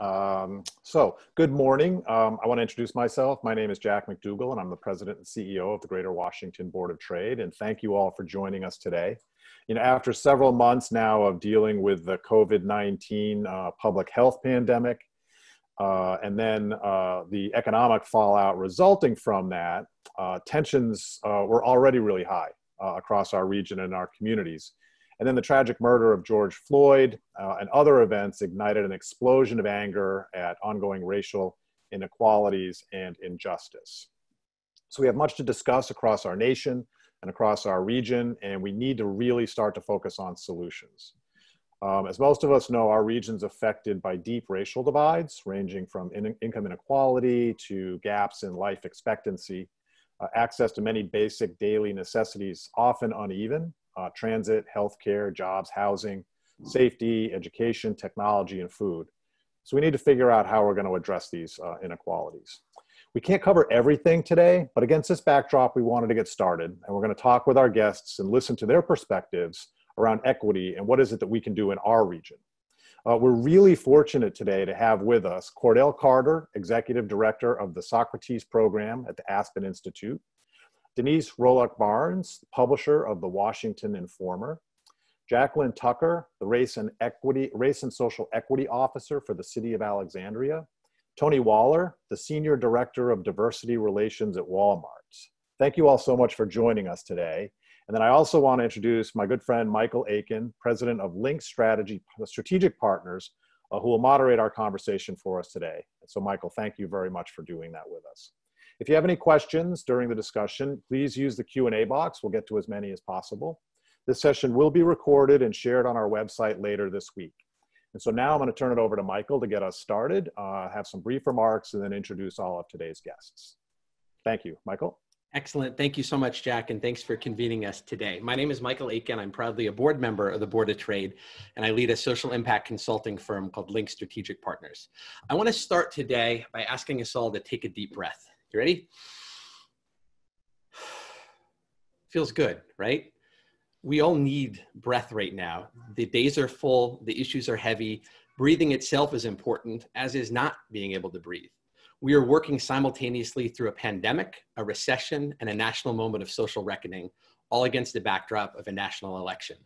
Good morning. I want to introduce myself. My name is Jack McDougle, and I'm the President and CEO of the Greater Washington Board of Trade. And thank you all for joining us today. After several months now of dealing with the COVID-19 public health pandemic, and then the economic fallout resulting from that, tensions were already really high across our region and our communities. And then the tragic murder of George Floyd and other events ignited an explosion of anger at ongoing racial inequalities and injustice. So we have much to discuss across our nation and across our region, and we need to really start to focus on solutions. As most of us know, our region's affected by deep racial divides, ranging from income inequality to gaps in life expectancy, access to many basic daily necessities often uneven, transit, healthcare, jobs, housing, safety, education, technology, and food. So we need to figure out how we're going to address these inequalities. We can't cover everything today, but against this backdrop, we wanted to get started, and we're going to talk with our guests and listen to their perspectives around equity and what is it that we can do in our region. We're really fortunate today to have with us Cordell Carter, Executive Director of the Socrates program at the Aspen Institute, Denise Rolark Barnes, publisher of the Washington Informer, Jaqueline Tucker, the Race and Social Equity Officer for the City of Alexandria, Tony Waller, the Senior Director of Diversity Relations at Walmart. Thank you all so much for joining us today. And then I also want to introduce my good friend, Micheal Akin, President of Link Strategic Partners, who will moderate our conversation for us today. And so Micheal, thank you very much for doing that with us. If you have any questions during the discussion, please use the Q&A box. We'll get to as many as possible. This session will be recorded and shared on our website later this week. And so now I'm going to turn it over to Micheal to get us started, have some brief remarks, and then introduce all of today's guests. Thank you. Micheal. Excellent. Thank you so much, Jack, and thanks for convening us today. My name is Micheal Akin. I'm proudly a board member of the Board of Trade, and I lead a social impact consulting firm called Link Strategic Partners. I want to start today by asking us all to take a deep breath. You ready? Feels good, right? We all need breath right now. The days are full, the issues are heavy. Breathing itself is important, as is not being able to breathe. We are working simultaneously through a pandemic, a recession, and a national moment of social reckoning, all against the backdrop of a national election.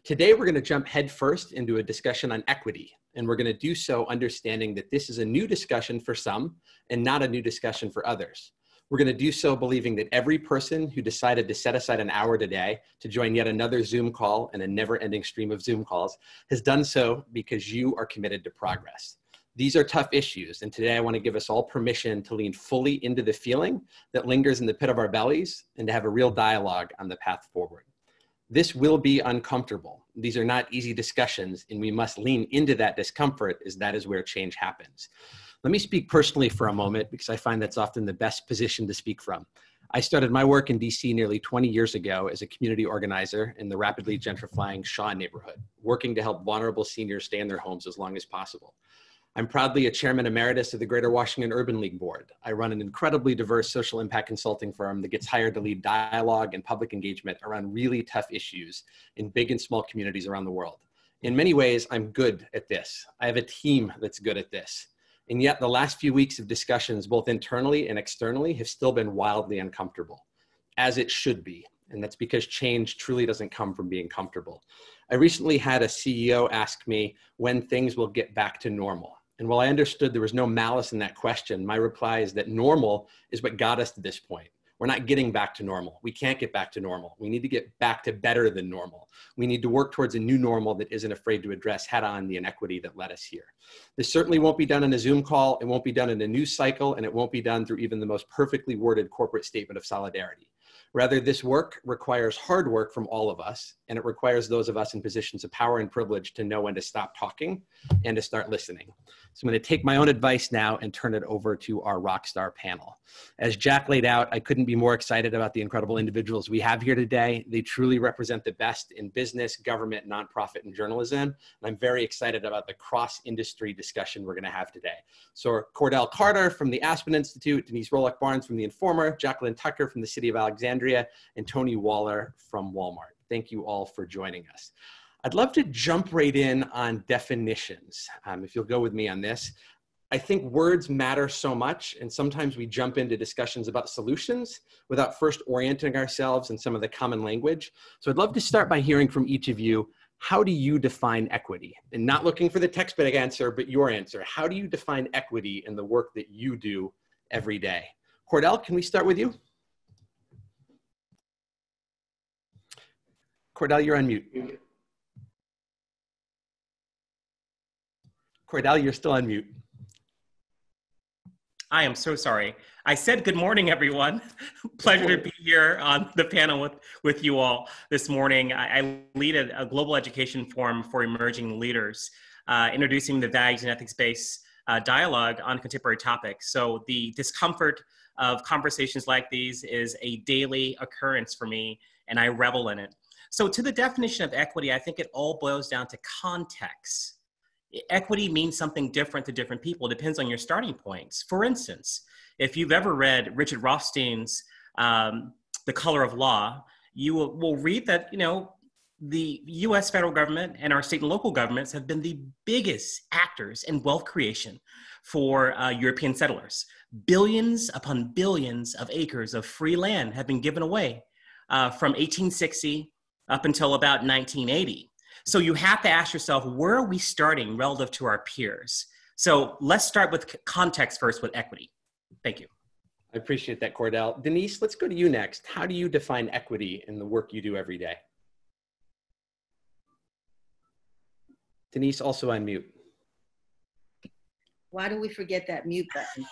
Today, we're going to jump headfirst into a discussion on equity, and we're going to do so understanding that this is a new discussion for some and not a new discussion for others. We're going to do so believing that every person who decided to set aside an hour today to join yet another Zoom call and a never-ending stream of Zoom calls has done so because you are committed to progress. These are tough issues, and today I want to give us all permission to lean fully into the feeling that lingers in the pit of our bellies and to have a real dialogue on the path forward. This will be uncomfortable. These are not easy discussions, and we must lean into that discomfort, as that is where change happens. Let me speak personally for a moment, because I find that's often the best position to speak from. I started my work in DC nearly 20 years ago as a community organizer in the rapidly gentrifying Shaw neighborhood, working to help vulnerable seniors stay in their homes as long as possible. I'm proudly a chairman emeritus of the Greater Washington Urban League Board. I run an incredibly diverse social impact consulting firm that gets hired to lead dialogue and public engagement around really tough issues in big and small communities around the world. In many ways, I'm good at this. I have a team that's good at this. And yet the last few weeks of discussions, both internally and externally, have still been wildly uncomfortable, as it should be. And that's because change truly doesn't come from being comfortable. I recently had a CEO ask me when things will get back to normal. And while I understood there was no malice in that question, my reply is that normal is what got us to this point. We're not getting back to normal. We can't get back to normal. We need to get back to better than normal. We need to work towards a new normal that isn't afraid to address head-on the inequity that led us here. This certainly won't be done in a Zoom call. It won't be done in a news cycle, and it won't be done through even the most perfectly worded corporate statement of solidarity. Rather, this work requires hard work from all of us, and it requires those of us in positions of power and privilege to know when to stop talking and to start listening. So I'm going to take my own advice now and turn it over to our rockstar panel. As Jack laid out, I couldn't be more excited about the incredible individuals we have here today. They truly represent the best in business, government, nonprofit, and journalism. And I'm very excited about the cross-industry discussion we're going to have today. So Cordell Carter from the Aspen Institute, Denise Rolark Barnes from the Informer, Jaqueline Tucker from the City of Alexandria, and Tony Waller from Walmart. Thank you all for joining us. I'd love to jump right in on definitions, if you'll go with me on this. I think words matter so much, and sometimes we jump into discussions about solutions without first orienting ourselves in some of the common language. So I'd love to start by hearing from each of you, how do you define equity? And not looking for the textbook answer, but your answer. How do you define equity in the work that you do every day? Cordell, can we start with you? Cordell, you're on mute. Cordell, you're still on mute. I am so sorry. I said good morning, everyone. Pleasure to be here on the panel with you all this morning. I lead a global education forum for emerging leaders, introducing the values and ethics-based dialogue on contemporary topics. So the discomfort of conversations like these is a daily occurrence for me, and I revel in it. So to the definition of equity, I think it all boils down to context. Equity means something different to different people. It depends on your starting points. For instance, if you've ever read Richard Rothstein's The Color of Law, you will read that, the US federal government and our state and local governments have been the biggest actors in wealth creation for European settlers. Billions upon billions of acres of free land have been given away from 1860 up until about 1980. So you have to ask yourself, where are we starting relative to our peers? So let's start with context first with equity. Thank you. I appreciate that, Cordell. Denise, let's go to you next. How do you define equity in the work you do every day? Denise, also on mute. Why do we forget that mute button?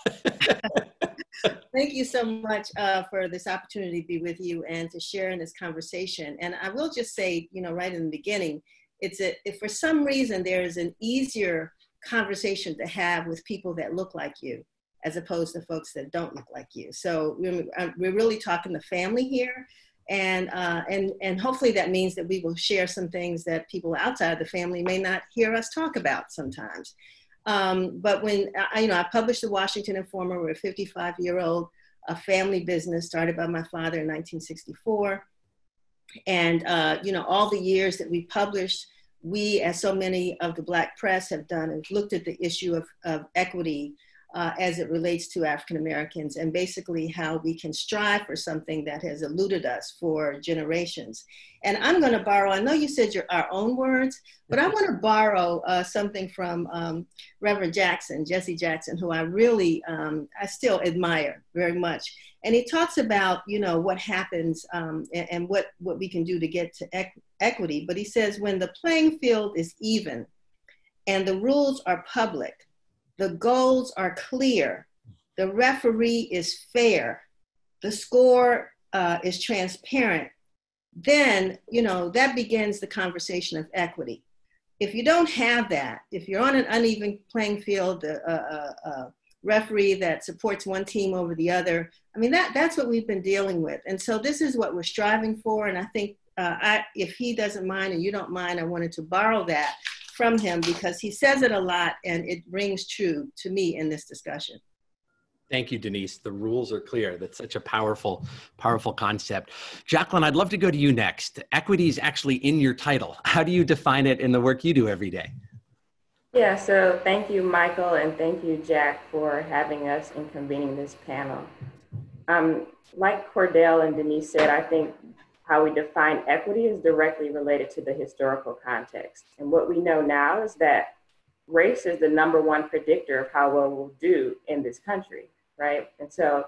Thank you so much for this opportunity to be with you and to share in this conversation. And I will just say, right in the beginning, if for some reason there is an easier conversation to have with people that look like you, as opposed to folks that don't look like you. So we're really talking to family here. And hopefully that means that we will share some things that people outside the family may not hear us talk about sometimes. But when, I published the Washington Informer, we're a 55-year-old family business started by my father in 1964. And, all the years that we published, we, as so many of the Black press have done, have looked at the issue of equity as it relates to African Americans, and basically how we can strive for something that has eluded us for generations. And I'm going to borrow, I know you said our own words, but I want to borrow something from Reverend Jackson, Jesse Jackson, who I really, I still admire very much. And he talks about, what happens and what we can do to get to equity. But he says, when the playing field is even and the rules are public, the goals are clear, the referee is fair, the score is transparent, then, that begins the conversation of equity. If you don't have that, if you're on an uneven playing field, a referee that supports one team over the other, that's what we've been dealing with. And so this is what we're striving for. And I think if he doesn't mind and you don't mind, I wanted to borrow that from him because he says it a lot and it rings true to me in this discussion. Thank you, Denise. The rules are clear. That's such a powerful, powerful concept. Jaqueline, I'd love to go to you next. Equity is actually in your title. How do you define it in the work you do every day? Yeah, so thank you, Michael, and thank you, Jack, for having us and convening this panel. Like Cordell and Denise said, I think how we define equity is directly related to the historical context. And what we know now is that race is the #1 predictor of how well we'll do in this country, right? And so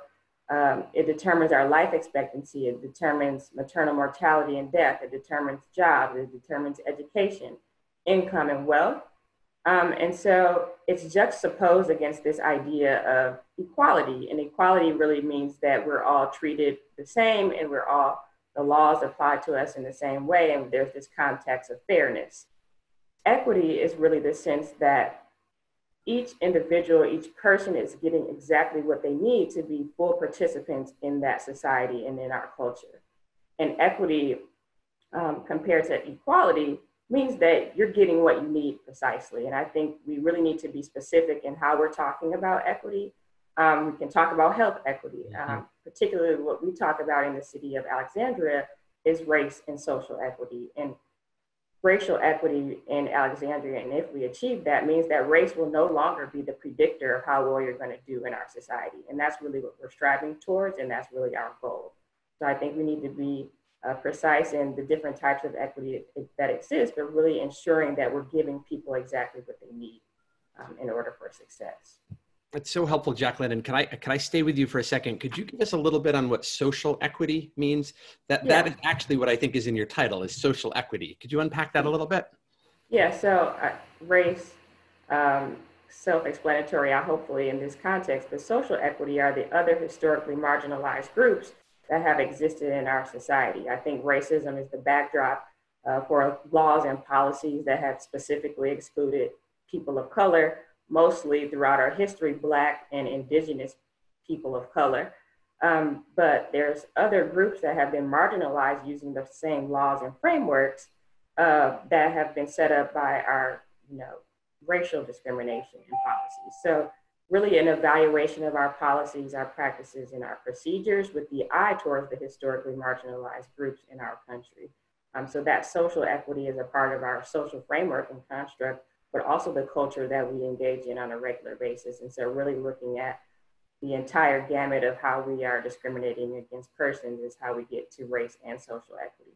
it determines our life expectancy, it determines maternal mortality and death, it determines jobs, it determines education, income, and wealth. And so it's juxtaposed against this idea of equality. And equality really means that we're all treated the same and the laws apply to us in the same way, and there's this context of fairness. Equity is really the sense that each individual, each person is getting exactly what they need to be full participants in that society and in our culture. And equity compared to equality means that you're getting what you need precisely. And I think we really need to be specific in how we're talking about equity. We can talk about health equity, particularly what we talk about in the city of Alexandria is race and social equity. And racial equity in Alexandria, and if we achieve that, means that race will no longer be the predictor of how well you're going to do in our society. And that's really what we're striving towards, and that's really our goal. So I think we need to be precise in the different types of equity that exist, but really ensuring that we're giving people exactly what they need in order for success. That's so helpful, Jaqueline. And can I stay with you for a second? Could you give us a little bit on what social equity means? That is actually what I think is in your title, is social equity. Could you unpack that a little bit? Yeah, so race, self-explanatory, hopefully in this context, but social equity are the other historically marginalized groups that have existed in our society. I think racism is the backdrop for laws and policies that have specifically excluded people of color, mostly throughout our history, Black and Indigenous people of color. But there's other groups that have been marginalized using the same laws and frameworks that have been set up by our racial discrimination and policies. So really an evaluation of our policies, our practices, and our procedures with the eye towards the historically marginalized groups in our country. So that social equity is a part of our social framework and construct, but also the culture that we engage in on a regular basis. And so really looking at the entire gamut of how we are discriminating against persons is how we get to race and social equity.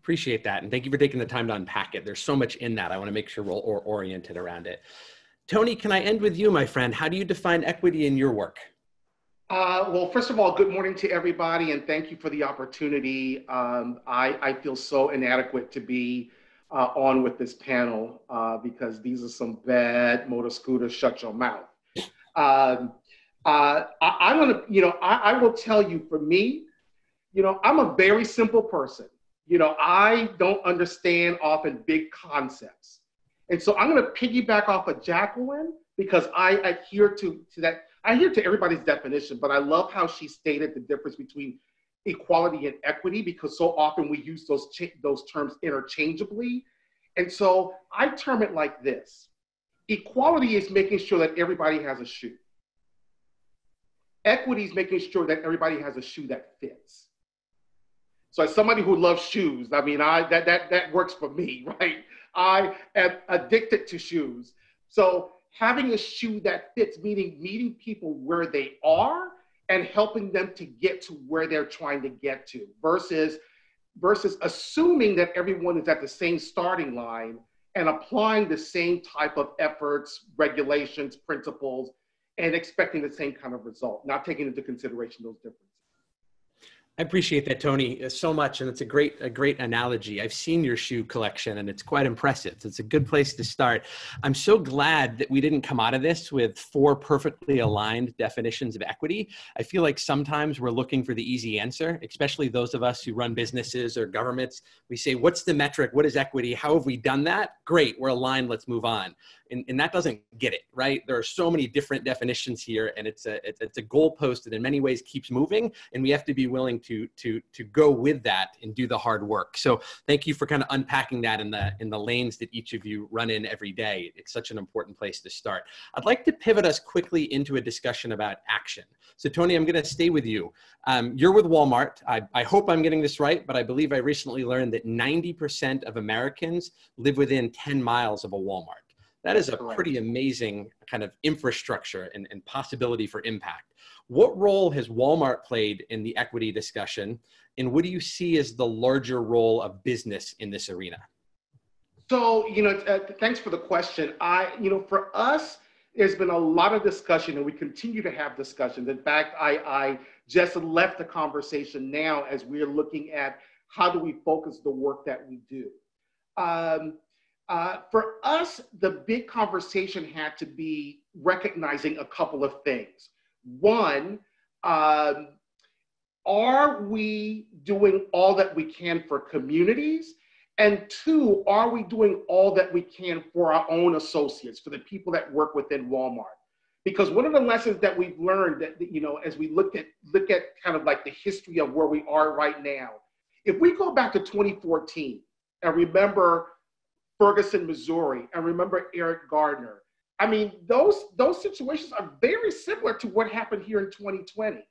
Appreciate that. And thank you for taking the time to unpack it. There's so much in that. I want to make sure we're oriented around it. Tony, can I end with you, my friend? How do you define equity in your work? Well, first of all, good morning to everybody, and thank you for the opportunity. I feel so inadequate to be on with this panel because these are some bad motor scooters, shut your mouth. I will tell you, for me, I'm a very simple person. I don't understand often big concepts. And so I'm going to piggyback off of Jaqueline because I adhere to that. I adhere to everybody's definition, but I love how she stated the difference between equality and equity, because so often we use those terms interchangeably. And so I term it like this. Equality is making sure that everybody has a shoe. Equity is making sure that everybody has a shoe that fits. So as somebody who loves shoes, I mean, that works for me, right? I am addicted to shoes. So having a shoe that fits, meaning meeting people where they are and helping them to get to where they're trying to get to, versus assuming that everyone is at the same starting line and applying the same type of efforts, regulations, principles, and expecting the same kind of result, not taking into consideration those differences. I appreciate that, Tony, so much. And it's a great analogy. I've seen your shoe collection and it's quite impressive. It's a good place to start. I'm so glad that we didn't come out of this with 4 perfectly aligned definitions of equity. I feel like sometimes we're looking for the easy answer, especially those of us who run businesses or governments. We say, what's the metric? What is equity? How have we done that? Great, we're aligned, let's move on. And that doesn't get it, right? There are so many different definitions here, and it's a goalpost that in many ways keeps moving, and we have to be willing to go with that and do the hard work. So thank you for kind of unpacking that in the lanes that each of you run in every day. It's such an important place to start. I'd like to pivot us quickly into a discussion about action. So Tony, I'm going to stay with you. You're with Walmart. I hope I'm getting this right, but I believe I recently learned that 90% of Americans live within 10 miles of a Walmart. That is a pretty amazing kind of infrastructure and possibility for impact. What role has Walmart played in the equity discussion? And what do you see as the larger role of business in this arena? So, thanks for the question. For us, there's been a lot of discussion and we continue to have discussions. In fact, I just left the conversation now as we're looking at how do we focus the work that we do. For us, the big conversation had to be recognizing a couple of things. One, are we doing all that we can for communities? And 2, are we doing all that we can for our own associates, for the people that work within Walmart? Because one of the lessons that we've learned that, as we look at kind of like the history of where we are right now, if we go back to 2014 and remember Ferguson, Missouri, and remember Eric Gardner. I mean, those situations are very similar to what happened here in 2020.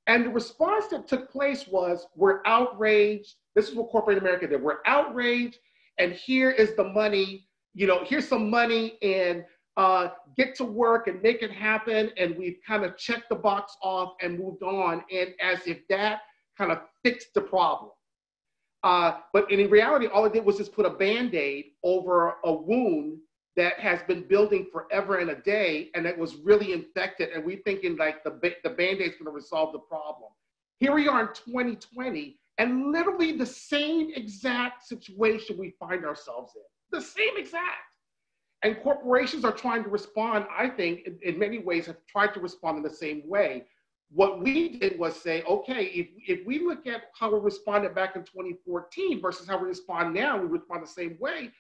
And the response that took place was, we're outraged. This is what corporate America did. We're outraged, and here is the money, here's some money, and get to work and make it happen, and we've kind of checked the box off and moved on, and as if that kind of fixed the problem. But in reality, all it did was just put a Band-Aid over a wound that has been building forever and a day, and that was really infected, and we thinking like the Band-Aid is going to resolve the problem. Here we are in 2020, and literally the same exact situation we find ourselves in. The same exact. And corporations are trying to respond, I think, in many ways have tried to respond in the same way. What we did was say, okay, if we look at how we responded back in 2014 versus how we respond now, we respond the same way,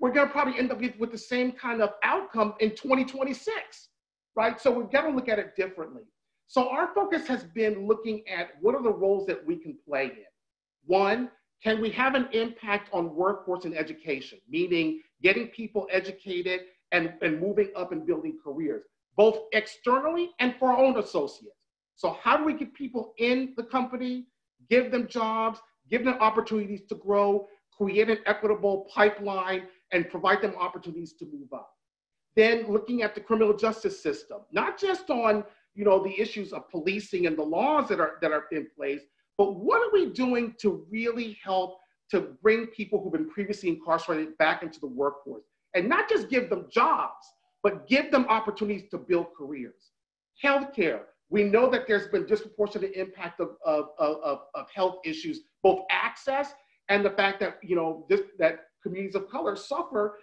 we're going to probably end up with the same kind of outcome in 2026, right? So we've got to look at it differently. So our focus has been looking at what are the roles that we can play in. One, can we have an impact on workforce and education, meaning getting people educated and moving up and building careers, both externally and for our own associates. So how do we get people in the company, give them jobs, give them opportunities to grow, create an equitable pipeline, and provide them opportunities to move up. Then looking at the criminal justice system, not just on the issues of policing and the laws that are in place, but what are we doing to really help to bring people who've been previously incarcerated back into the workforce? And not just give them jobs, but give them opportunities to build careers. Healthcare, we know that there's been disproportionate impact of health issues, both access and the fact that that communities of color suffer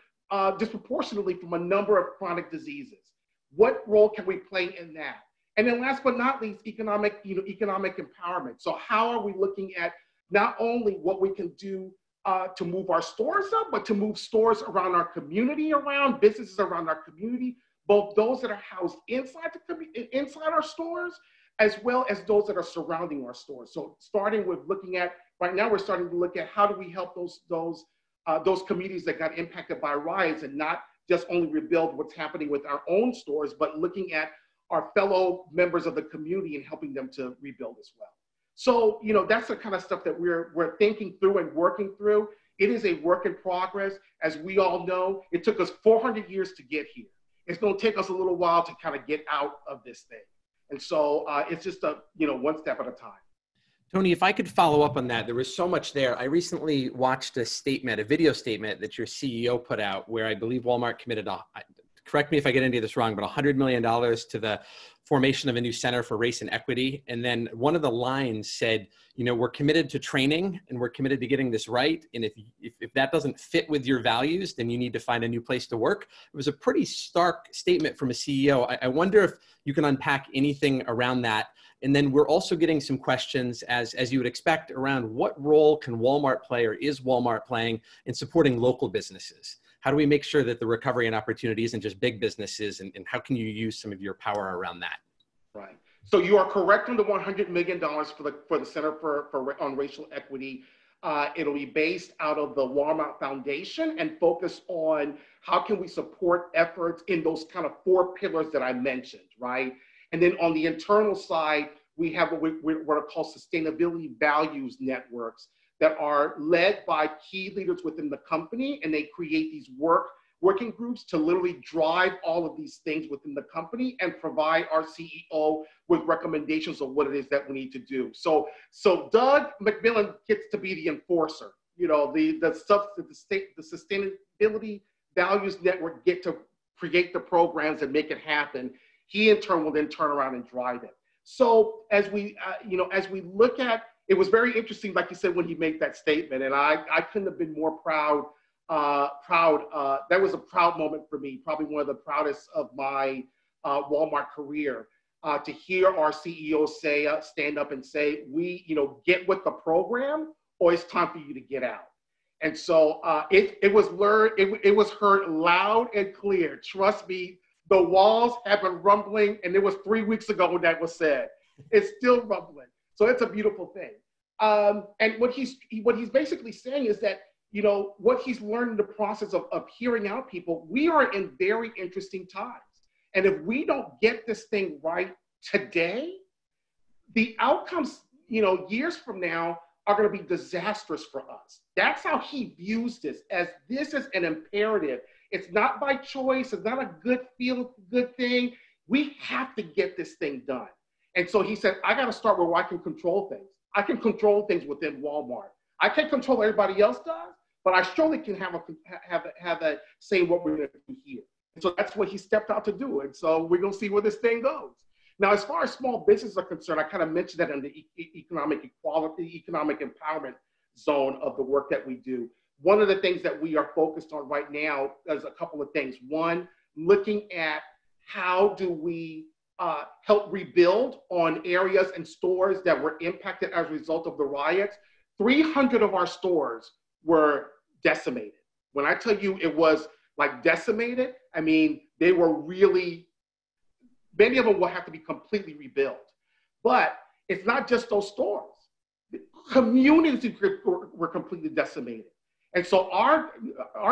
disproportionately from a number of chronic diseases. What role can we play in that? And then last but not least, economic empowerment. So how are we looking at not only what we can do to move our stores up, but to move stores around our community, around businesses around our community, both those that are housed inside our stores, as well as those that are surrounding our stores. So starting with looking at, right now we're starting to look at how do we help those communities that got impacted by riots, and not just only rebuild what's happening with our own stores, but looking at our fellow members of the community and helping them to rebuild as well. So, that's the kind of stuff that we're thinking through and working through. It is a work in progress. As we all know, it took us 400 years to get here. It's going to take us a little while to kind of get out of this thing. And so it's just one step at a time. Tony, if I could follow up on that, there was so much there. I recently watched a video statement that your CEO put out where I believe Walmart committed, correct me if I get into this wrong, but $100 million to the formation of a new center for race and equity. And then one of the lines said, we're committed to training and we're committed to getting this right. And if that doesn't fit with your values, then you need to find a new place to work. It was a pretty stark statement from a CEO. I wonder if you can unpack anything around that. And then we're also getting some questions, as you would expect, around what role can Walmart play or is Walmart playing in supporting local businesses? How do we make sure that the recovery and opportunity isn't just big businesses, and how can you use some of your power around that? Right. So you are correct on the $100 million for the Center on Racial Equity. It'll be based out of the Walmart Foundation and focus on how can we support efforts in those kind of 4 pillars that I mentioned, right? And then on the internal side, we have what are called sustainability values networks that are led by key leaders within the company, and they create these working groups to literally drive all of these things within the company and provide our CEO with recommendations of what it is that we need to do. So Doug McMillan gets to be the enforcer. The sustainability values network get to create the programs and make it happen. He in turn will then turn around and drive it. So as we look at, it was very interesting, like you said, when he made that statement, and I couldn't have been more proud. That was a proud moment for me, probably one of the proudest of my Walmart career, to hear our CEO stand up and say, we, get with the program, or it's time for you to get out. And so it was heard loud and clear. Trust me, the walls have been rumbling, and it was 3 weeks ago when that was said. It's still rumbling. So it's a beautiful thing. And what he's basically saying is that, what he's learned in the process of hearing out people, we are in very interesting times. And if we don't get this thing right today, the outcomes, years from now are going to be disastrous for us. That's how he views this, as this is an imperative. It's not by choice. It's not a good thing. We have to get this thing done. And so he said, I got to start where I can control things. I can control things within Walmart. I can't control what everybody else does, but I surely can have a say what we're going to do here. And so that's what he stepped out to do. And so we're going to see where this thing goes. Now, as far as small businesses are concerned, I kind of mentioned that in the economic equality, economic empowerment zone of the work that we do. One of the things that we are focused on right now is a couple of things. One, looking at how do we help rebuild on areas and stores that were impacted as a result of the riots. 300 of our stores were decimated. When I tell you it was like decimated, I mean, they were really, many of them will have to be completely rebuilt. But it's not just those stores. Communities were completely decimated. And so our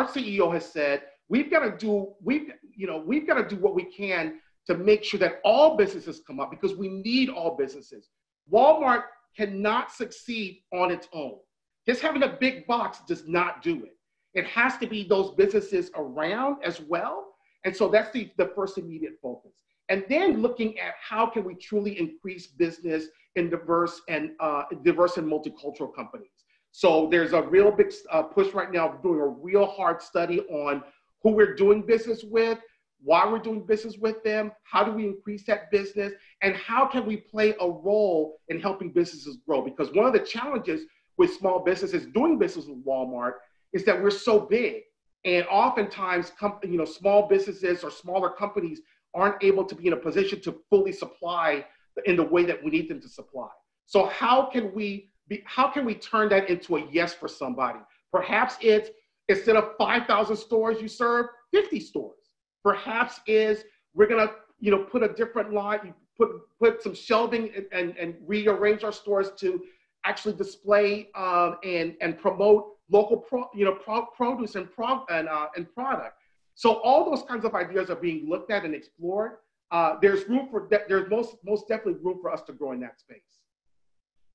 CEO has said, we've got to do what we can to make sure that all businesses come up, because we need all businesses. Walmart cannot succeed on its own. Just having a big box does not do it. It has to be those businesses around as well. And so that's the first immediate focus. And then looking at how can we truly increase business in diverse and multicultural companies. So there's a real big push right now, doing a real hard study on who we're doing business with, why we're doing business with them, how do we increase that business, and how can we play a role in helping businesses grow? Because one of the challenges with small businesses doing business with Walmart is that we're so big. And oftentimes, small businesses or smaller companies aren't able to be in a position to fully supply in the way that we need them to supply. So how can we turn that into a yes for somebody? Perhaps it's, instead of 5,000 stores you serve, 50 stores. Perhaps we're gonna put a different line, put some shelving and rearrange our stores to actually display and promote local produce and product. So all those kinds of ideas are being looked at and explored. There's most definitely room for us to grow in that space.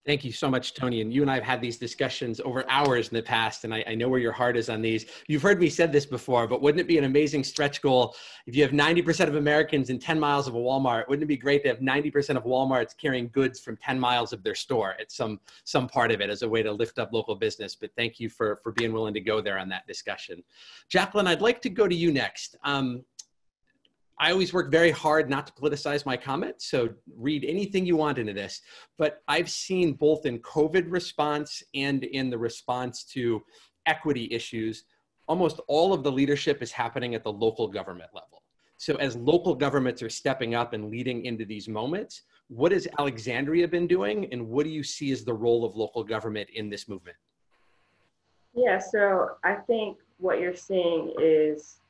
Thank you so much, Tony. And you and I have had these discussions over hours in the past, and I know where your heart is on these. You've heard me said this before, but wouldn't it be an amazing stretch goal if you have 90% of Americans in 10 miles of a Walmart? Wouldn't it be great to have 90% of Walmarts carrying goods from 10 miles of their store at some part of it as a way to lift up local business? But thank you for being willing to go there on that discussion. Jaqueline, I'd like to go to you next. I always work very hard not to politicize my comments, so read anything you want into this. But I've seen both in COVID response and in the response to equity issues, almost all of the leadership is happening at the local government level. So as local governments are stepping up and leading into these moments, what has Alexandria been doing, and what do you see as the role of local government in this movement? Yeah, so I think what you're seeing is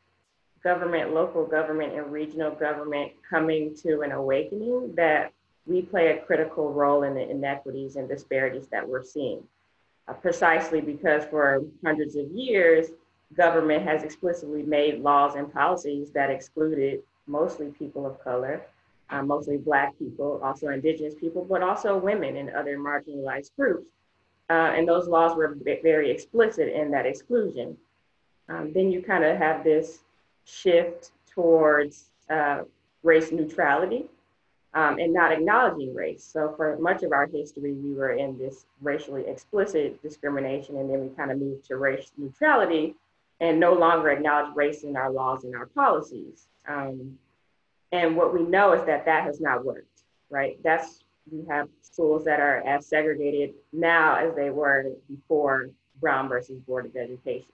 government, local government, and regional government coming to an awakening that we play a critical role in the inequities and disparities that we're seeing. Precisely because for hundreds of years, government has explicitly made laws and policies that excluded mostly people of color, mostly Black people, also Indigenous people, but also women and other marginalized groups. And those laws were very explicit in that exclusion. Then you kind of have this shift towards race neutrality and not acknowledging race. So for much of our history, we were in this racially explicit discrimination, and then we kind of moved to race neutrality and no longer acknowledge race in our laws and our policies. And what we know is that that has not worked, right? We have schools that are as segregated now as they were before Brown versus Board of Education.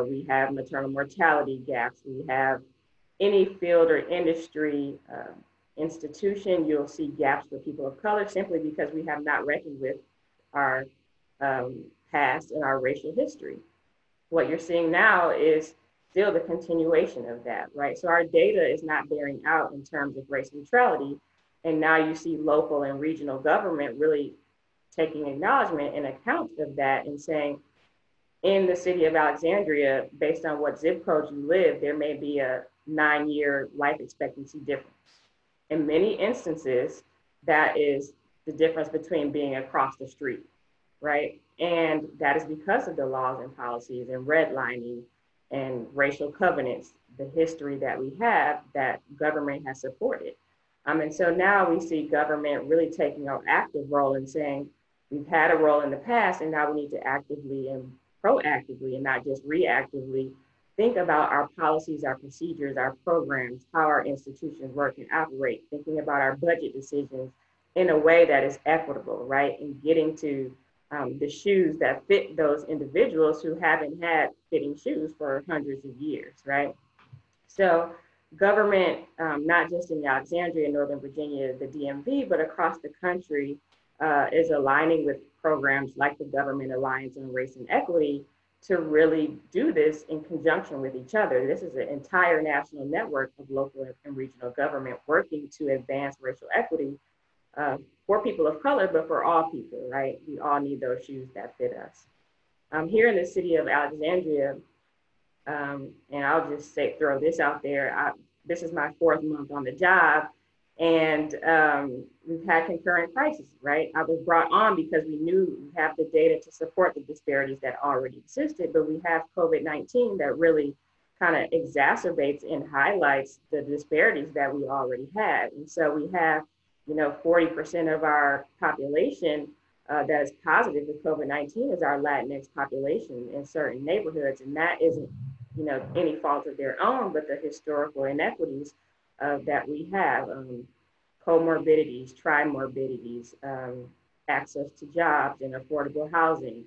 We have maternal mortality gaps. We have any field or industry institution, you'll see gaps for people of color simply because we have not reckoned with our past and our racial history. What you're seeing now is still the continuation of that, right? So our data is not bearing out in terms of race neutrality. And now you see local and regional government really taking acknowledgement and account of that and saying, in the city of Alexandria, based on what zip code you live, there may be a 9-year life expectancy difference. In many instances, that is the difference between being across the street. right? And that is because of the laws and policies and redlining and racial covenants, the history that we have that government has supported. And so now we see government really taking an active role in saying, we've had a role in the past and now we need to actively and proactively and not just reactively think about our policies, our procedures, our programs, how our institutions work and operate, thinking about our budget decisions in a way that is equitable, right? And getting to the shoes that fit those individuals who haven't had fitting shoes for hundreds of years, right? So government, not just in Alexandria, Northern Virginia, the DMV, but across the country is aligning with programs like the Government Alliance on Race and Equity to really do this in conjunction with each other. This is an entire national network of local and regional government working to advance racial equity for people of color, but for all people, right? We all need those shoes that fit us. Here in the city of Alexandria, and I'll just throw this out there, this is my 4th month on the job, and we've had concurrent crises, right? I was brought on because we knew we have the data to support the disparities that already existed, but we have COVID-19 that really kind of exacerbates and highlights the disparities that we already had. And so we have, 40% of our population that is positive with COVID-19 is our Latinx population in certain neighborhoods. And that isn't, any fault of their own, but the historical inequities that we have, comorbidities, trimorbidities, access to jobs and affordable housing,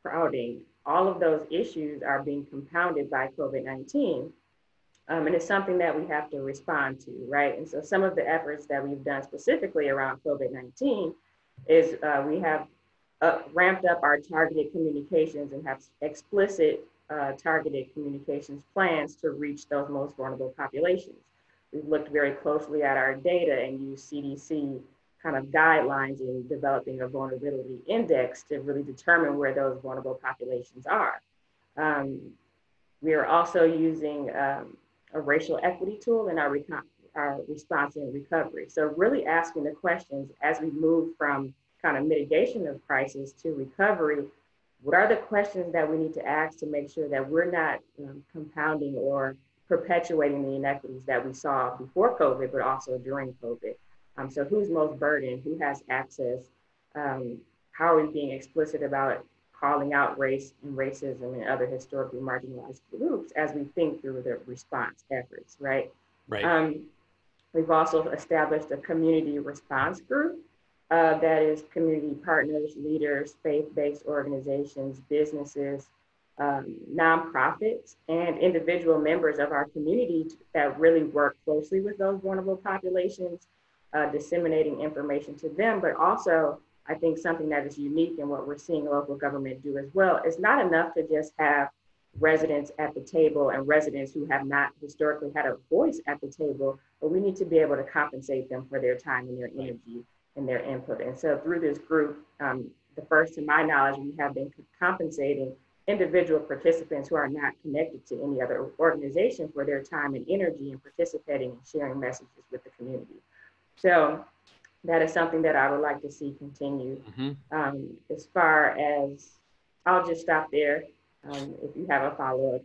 crowding, all of those issues are being compounded by COVID-19. And it's something that we have to respond to, right? And so some of the efforts that we've done specifically around COVID-19 is we have ramped up our targeted communications and have explicit targeted communications plans to reach those most vulnerable populations. We've looked very closely at our data and used CDC kind of guidelines in developing a vulnerability index to really determine where those vulnerable populations are. We are also using a racial equity tool in our response and recovery. So really asking the questions as we move from kind of mitigation of crisis to recovery, what are the questions that we need to ask to make sure that we're not compounding or perpetuating the inequities that we saw before COVID, but also during COVID? So who's most burdened? Who has access? How are we being explicit about calling out race and racism and other historically marginalized groups as we think through the response efforts, right? Right. We've also established a community response group that is community partners, leaders, faith-based organizations, businesses, nonprofits, and individual members of our community that really work closely with those vulnerable populations, disseminating information to them, but also I think something that is unique in what we're seeing local government do as well. It's not enough to just have residents at the table and residents who have not historically had a voice at the table, but we need to be able to compensate them for their time and their energy and their input. And so through this group, the first to my knowledge, we have been compensating individual participants who are not connected to any other organization for their time and energy in participating and sharing messages with the community. So that is something that I would like to see continue. As far as, I'll just stop there. If you have a follow-up.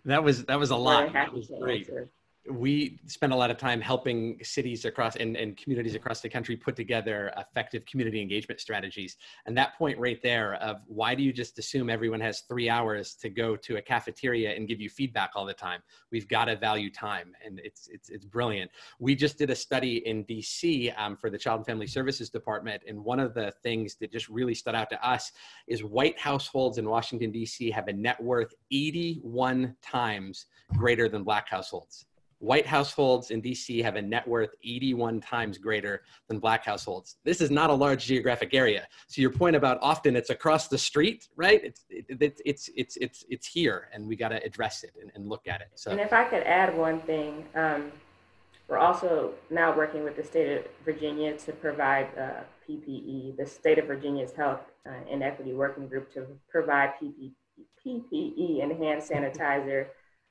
That was a lot. That was great. Answer. We spend a lot of time helping cities across and communities across the country put together effective community engagement strategies. And that point right there of why do you just assume everyone has 3 hours to go to a cafeteria and give you feedback all the time? We've got to value time, and it's brilliant. We just did a study in DC for the Child and Family Services Department, and one of the things that just really stood out to us is white households in Washington, DC have a net worth 81 times greater than Black households. White households in DC have a net worth 81 times greater than Black households. This is not a large geographic area. So your point about often it's across the street, right? It's here, and we got to address it and look at it. So, and if I could add one thing, we're also now working with the state of Virginia to provide PPE, the state of Virginia's Health and Equity Working Group, to provide PPE and hand sanitizer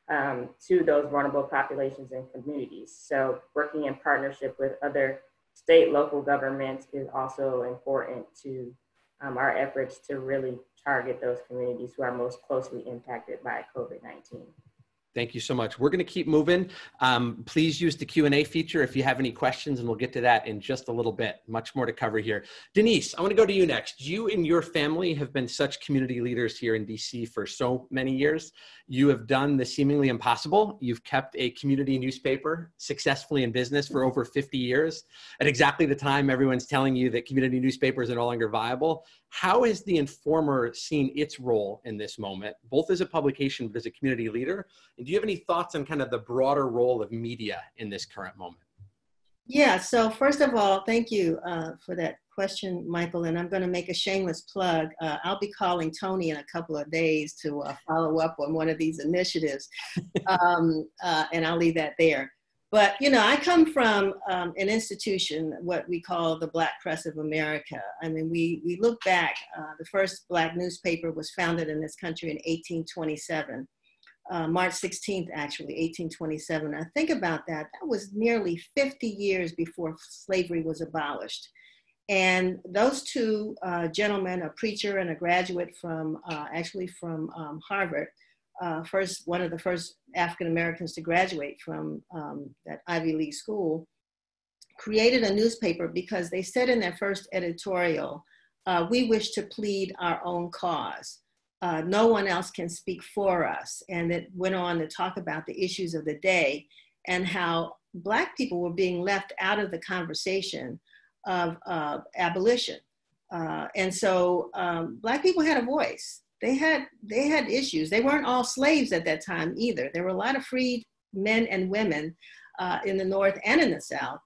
to those vulnerable populations and communities. So working in partnership with other state, local governments is also important to our efforts to really target those communities who are most closely impacted by COVID-19. Thank you so much. We're going to keep moving. Please use the Q&A feature if you have any questions, and we'll get to that in just a little bit. Much more to cover here. Denise, I want to go to you next. You and your family have been such community leaders here in DC for so many years. You have done the seemingly impossible. You've kept a community newspaper successfully in business for over 50 years. At exactly the time everyone's telling you that community newspapers are no longer viable. How has the Informer seen its role in this moment, both as a publication, but as a community leader? And do you have any thoughts on kind of the broader role of media in this current moment? Yeah, so first of all, thank you for that question, Micheal. And I'm going to make a shameless plug. I'll be calling Tony in a couple of days to follow up on one of these initiatives. And I'll leave that there. But, you know, I come from an institution, what we call the Black Press of America. I mean, we look back, the first Black newspaper was founded in this country in 1827. March 16th, actually, 1827. I think about that. That was nearly 50 years before slavery was abolished. And those two gentlemen, a preacher and a graduate from, actually from Harvard, one of the first African Americans to graduate from that Ivy League school, created a newspaper because they said in their first editorial, we wish to plead our own cause. No one else can speak for us. And it went on to talk about the issues of the day and how Black people were being left out of the conversation of abolition. And so Black people had a voice. They had issues. They weren't all slaves at that time either. There were a lot of freed men and women in the North and in the South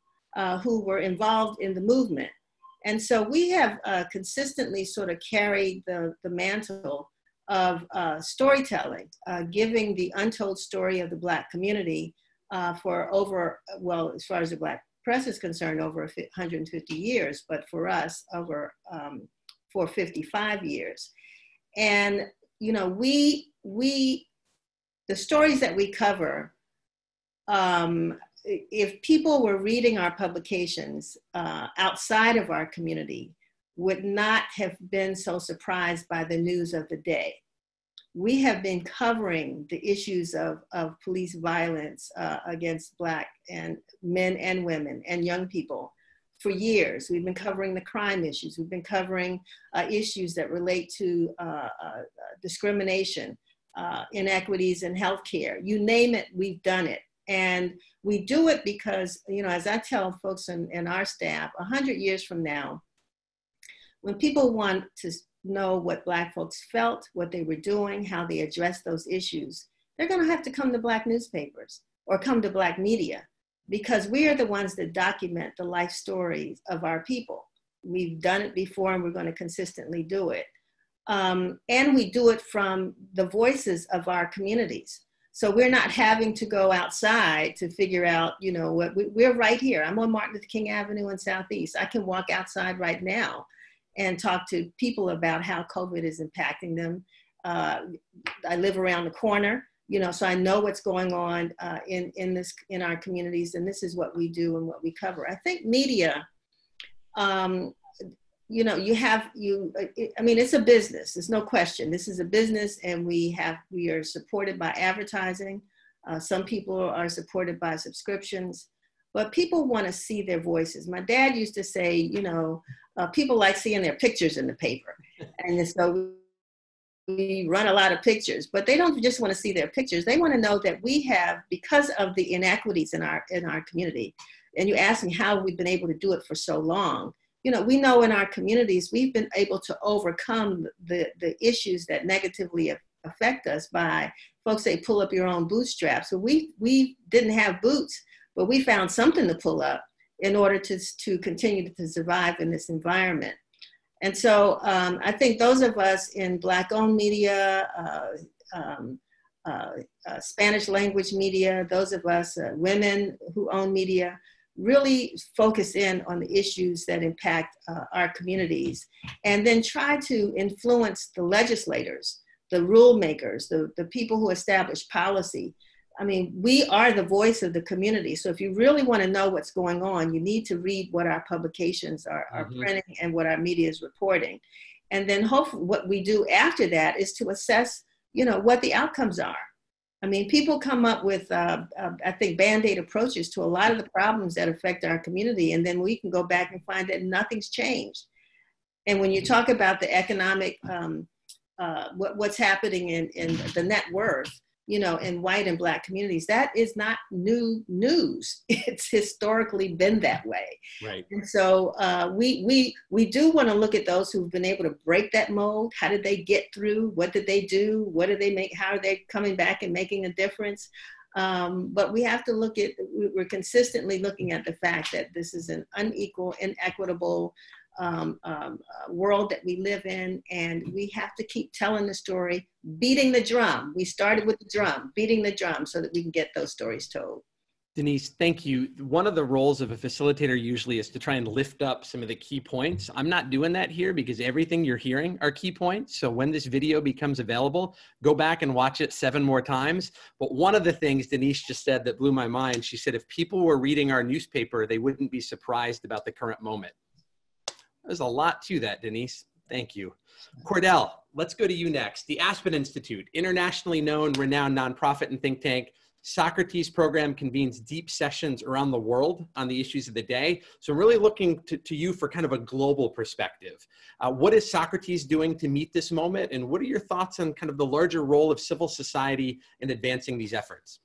who were involved in the movement. And so we have consistently sort of carried the mantle of storytelling, giving the untold story of the Black community for over, well, as far as the Black press is concerned, over 150 years, but for us, over for 55 years. And, you know, the stories that we cover, if people were reading our publications outside of our community, would not have been so surprised by the news of the day. We have been covering the issues of police violence against Black and men and women and young people for years. We've been covering the crime issues. We've been covering issues that relate to discrimination, inequities in healthcare. You name it, we've done it. And we do it because, you know, as I tell folks in our staff, 100 years from now, when people want to know what Black folks felt, what they were doing, how they addressed those issues, they're going to have to come to Black newspapers or come to Black media, because we are the ones that document the life stories of our people. We've done it before and we're going to consistently do it. And we do it from the voices of our communities. So we're not having to go outside to figure out, you know, what we're right here. I'm on Martin Luther King Avenue in Southeast. I can walk outside right now and talk to people about how COVID is impacting them. I live around the corner, you know, so I know what's going on in our communities, and this is what we do and what we cover. I think media, you know, I mean, it's a business. There's no question. This is a business, and we are supported by advertising. Some people are supported by subscriptions, but people want to see their voices. My dad used to say, you know, people like seeing their pictures in the paper. And so we run a lot of pictures, but they don't just want to see their pictures. They want to know that we have, because of the inequities in our community, and you asked me how we've been able to do it for so long. You know, we know in our communities, we've been able to overcome the issues that negatively affect us by, folks say, pull up your own bootstraps. So we didn't have boots, but we found something to pull up in order to continue to survive in this environment. And so I think those of us in Black-owned media, Spanish language media, those of us women who own media, really focus in on the issues that impact our communities, and then try to influence the legislators, the rule makers, the people who establish policy. I mean, we are the voice of the community. So if you really want to know what's going on, you need to read what our publications are printing and what our media is reporting. And then hopefully what we do after that is to assess, you know, what the outcomes are. I mean, people come up with, I think, Band-Aid approaches to a lot of the problems that affect our community. And then we can go back and find that nothing's changed. And when you talk about the economic, what's happening in the net worth, you know, in white and Black communities, that is not new news. It's historically been that way. Right. And so we do want to look at those who've been able to break that mold. How did they get through? What did they do? What did they make? How are they coming back and making a difference? But we have to look at, we're consistently looking at the fact that this is an unequal, inequitable world that we live in, and we have to keep telling the story, beating the drum. We started with the drum, beating the drum so that we can get those stories told. Denise, thank you. One of the roles of a facilitator usually is to try and lift up some of the key points. I'm not doing that here because everything you're hearing are key points. So when this video becomes available, go back and watch it 7 more times. But one of the things Denise just said that blew my mind, she said, if people were reading our newspaper, they wouldn't be surprised about the current moment. There's a lot to that, Denise. Thank you. Cordell, let's go to you next. The Aspen Institute, internationally known, renowned nonprofit and think tank. Socrates program convenes deep sessions around the world on the issues of the day. So I'm really looking to you for kind of a global perspective. What is Socrates doing to meet this moment? And what are your thoughts on kind of the larger role of civil society in advancing these efforts?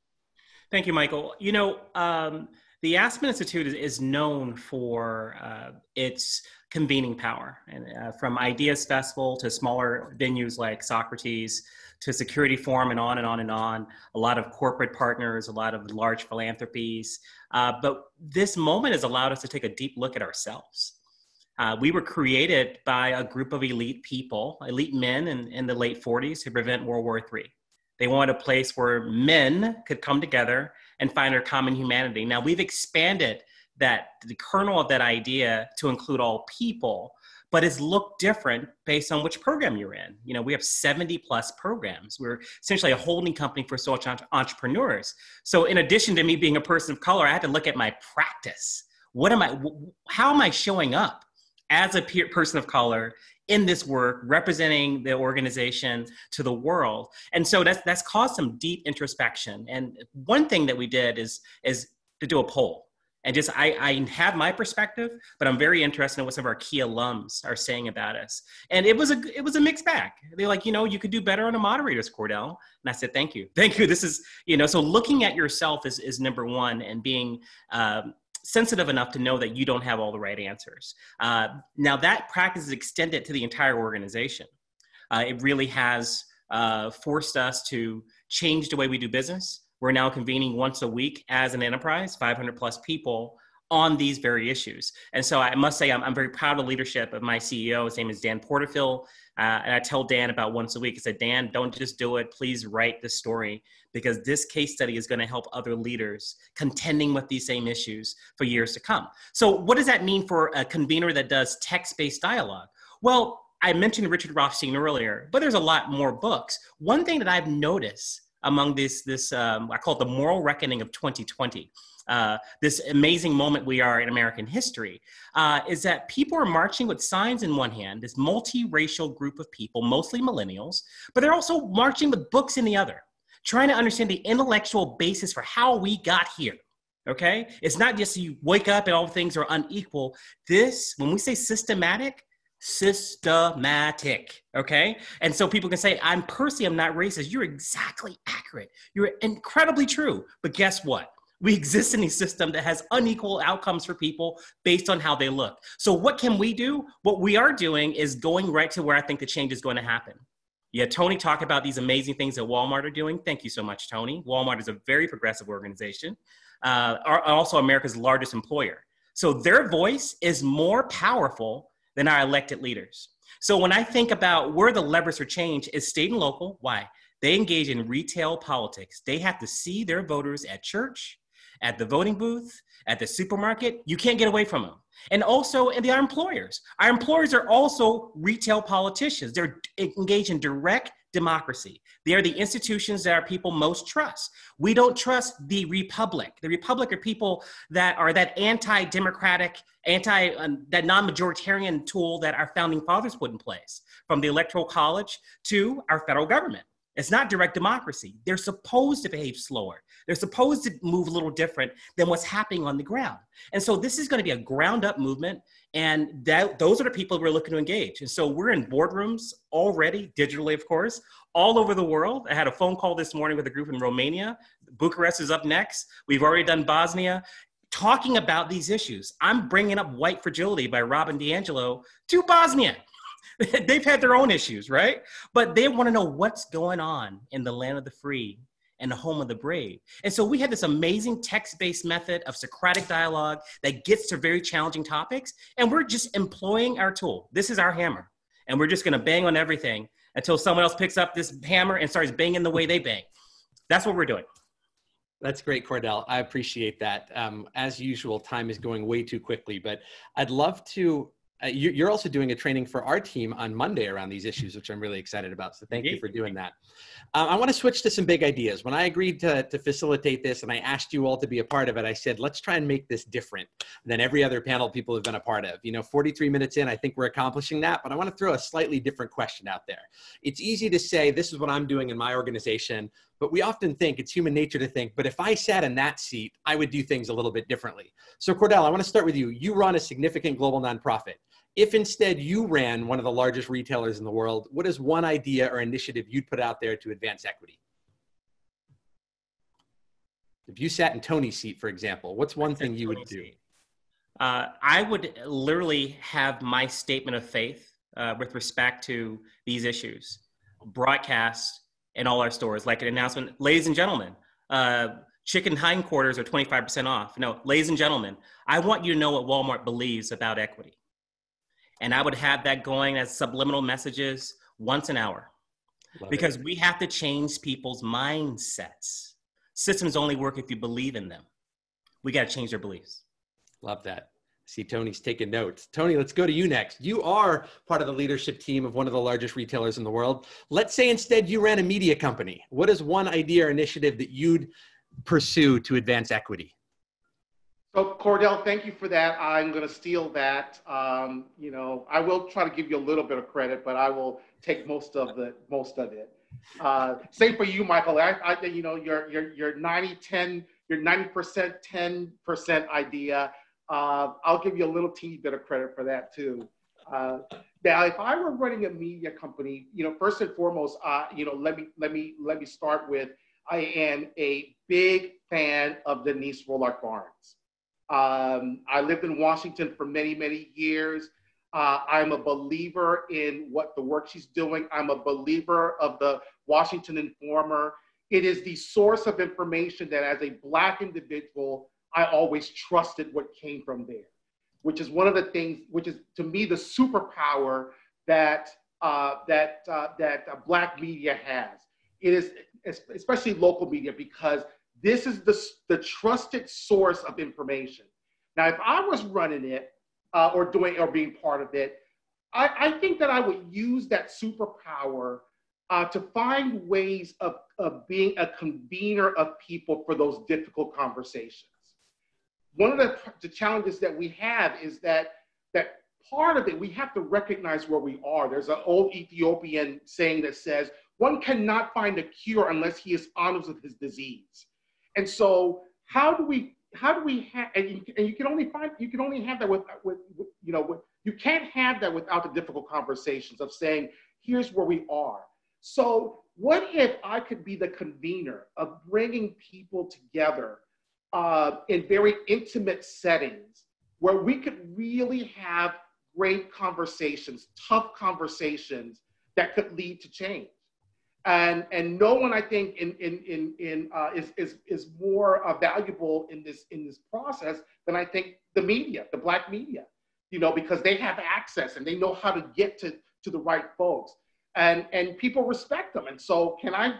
Thank you, Michael. You know, the Aspen Institute is known for its convening power, and from Ideas Festival to smaller venues like Socrates to Security Forum and on and on and on, a lot of corporate partners, a lot of large philanthropies. But this moment has allowed us to take a deep look at ourselves. We were created by a group of elite people, elite men in the late 40s to prevent World War III. They wanted a place where men could come together and find our common humanity. Now we've expanded the kernel of that idea to include all people, but it's looked different based on which program you're in. You know, we have 70 plus programs. We're essentially a holding company for social entrepreneurs. So in addition to me being a person of color, I had to look at my practice. How am I showing up as a person of color in this work, representing the organization to the world? And so that's caused some deep introspection. And one thing that we did is to do a poll. And just, I have my perspective, but I'm very interested in what some of our key alums are saying about us. And it was a mixed bag. They're like, you know, you could do better on a moderator's, Cordell. And I said, thank you. Thank you. This is, you know, so looking at yourself is number one, and being sensitive enough to know that you don't have all the right answers. Now that practice is extended to the entire organization. It really has forced us to change the way we do business. We're now convening once a week as an enterprise, 500 plus people on these very issues. And so I must say, I'm very proud of the leadership of my CEO. His name is Dan Porterfield. And I tell Dan about once a week, I said, Dan, don't just do it. Please write the story, because this case study is going to help other leaders contending with these same issues for years to come. So what does that mean for a convener that does text-based dialogue? Well, I mentioned Richard Rothstein earlier, but there's a lot more books. One thing that I've noticed among this I call it the moral reckoning of 2020, this amazing moment we are in American history, is that people are marching with signs in one hand, this multiracial group of people, mostly millennials, but they're also marching with books in the other, trying to understand the intellectual basis for how we got here. Okay? It's not just you wake up and all things are unequal. This, when we say systematic, okay? And so people can say, I'm not racist. You're exactly accurate. You're incredibly true. But guess what? We exist in a system that has unequal outcomes for people based on how they look. So what can we do? What we are doing is going right to where I think the change is going to happen. Yeah, Tony talked about these amazing things that Walmart are doing. Thank you so much, Tony. Walmart is a very progressive organization, also America's largest employer. So their voice is more powerful than our elected leaders. So when I think about where the levers for change is state and local, why? They engage in retail politics. They have to see their voters at church, at the voting booth, at the supermarket. You can't get away from them. And also in our employers. Our employers are also retail politicians. They're engaged in direct democracy. They are the institutions that our people most trust. We don't trust the republic. The republic are people that are that anti-democratic, that non-majoritarian tool that our founding fathers put in place, from the Electoral College to our federal government. It's not direct democracy. They're supposed to behave slower. They're supposed to move a little different than what's happening on the ground. And so this is going to be a ground up movement. And those are the people we're looking to engage. And so we're in boardrooms already, digitally, of course, all over the world. I had a phone call this morning with a group in Romania. Bucharest is up next. We've already done Bosnia, talking about these issues. I'm bringing up White Fragility by Robin DiAngelo to Bosnia. They've had their own issues, right? But they want to know what's going on in the land of the free and the home of the brave. And so we have this amazing text-based method of Socratic dialogue that gets to very challenging topics. And we're just employing our tool. This is our hammer. And we're just going to bang on everything until someone else picks up this hammer and starts banging the way they bang. That's what we're doing. That's great, Cordell. I appreciate that. As usual, time is going way too quickly, but I'd love to, you're also doing a training for our team on Monday around these issues, which I'm really excited about. So thank you for doing that. I want to switch to some big ideas. When I agreed to facilitate this and I asked you all to be a part of it, I said, let's try and make this different than every other panel people have been a part of. 43 minutes in, I think we're accomplishing that, but I want to throw a slightly different question out there. It's easy to say, this is what I'm doing in my organization, but we often think, it's human nature to think, but if I sat in that seat, I would do things a little bit differently. So Cordell, I want to start with you. You run a significant global nonprofit. If instead you ran one of the largest retailers in the world, what is one idea or initiative you'd put out there to advance equity? If you sat in Tony's seat, for example, what's one thing you would do? I would literally have my statement of faith with respect to these issues broadcast in all our stores, like an announcement, ladies and gentlemen, chicken hindquarters are 25% off. No, ladies and gentlemen, I want you to know what Walmart believes about equity. And I would have that going as subliminal messages once an hour. Because we have to change people's mindsets. Systems only work if you believe in them. We got to change their beliefs. Love that. See, Tony's taking notes. Tony, let's go to you next. You are part of the leadership team of one of the largest retailers in the world. Let's say instead you ran a media company. What is one idea or initiative that you'd pursue to advance equity? So Cordell, thank you for that. I'm going to steal that. I will try to give you a little bit of credit, but I will take most of it. Same for you, Micheal. Your 90-10, your 90% 10% idea. I'll give you a little teeny bit of credit for that too. Now, if I were running a media company, first and foremost, let me start with, I am a big fan of Denise Rolark Barnes. I lived in Washington for many, many years. I'm a believer in what the work she's doing. I'm a believer of the Washington Informer. It is the source of information that as a Black individual, I always trusted what came from there, which is one of the things, which is to me the superpower that Black media has. It is especially local media, because this is the trusted source of information. Now, if I was running it or being part of it, I think that I would use that superpower to find ways of being a convener of people for those difficult conversations. One of the challenges that we have is that part of it, we have to recognize where we are. There's an old Ethiopian saying that says, one cannot find a cure unless he is honest with his disease. And so how do we have, and you can only have that you can't have that without the difficult conversations of saying, here's where we are. So what if I could be the convener of bringing people together in very intimate settings where we could really have great conversations, tough conversations that could lead to change. And no one, I think, is more valuable in this process than I think the media, the Black media, because they have access and they know how to get to the right folks, and people respect them. And so, can I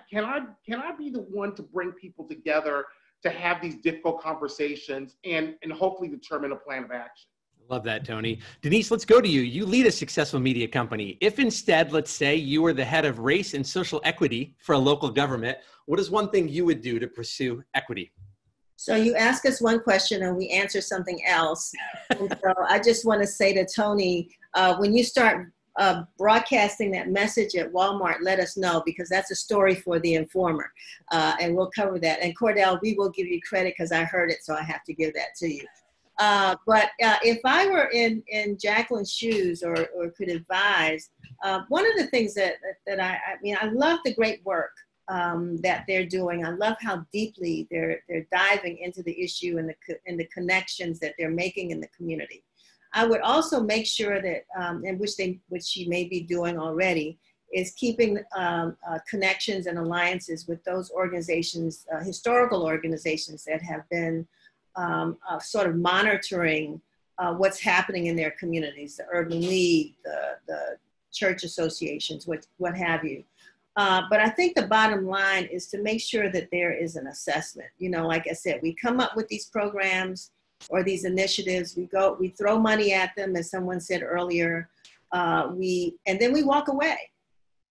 be the one to bring people together to have these difficult conversations and hopefully determine a plan of action? Love that, Tony. Denise, let's go to you. You lead a successful media company. If instead, let's say, you were the head of race and social equity for a local government, what is one thing you would do to pursue equity? So you ask us one question and we answer something else. And so I just want to say to Tony, when you start broadcasting that message at Walmart, let us know, because that's a story for the Informer. And we'll cover that. And Cordell, we will give you credit because I heard it, so I have to give that to you. But if I were in Jaqueline's shoes or could advise, one of the things that I love the great work that they're doing. I love how deeply they're diving into the issue and the connections that they're making in the community. I would also make sure that, and which she may be doing already, is keeping connections and alliances with those organizations, historical organizations that have been sort of monitoring what's happening in their communities, the Urban League, the church associations, what have you. But I think the bottom line is to make sure that there is an assessment. You know, like I said, we come up with these programs or these initiatives, we throw money at them, as someone said earlier, and then we walk away.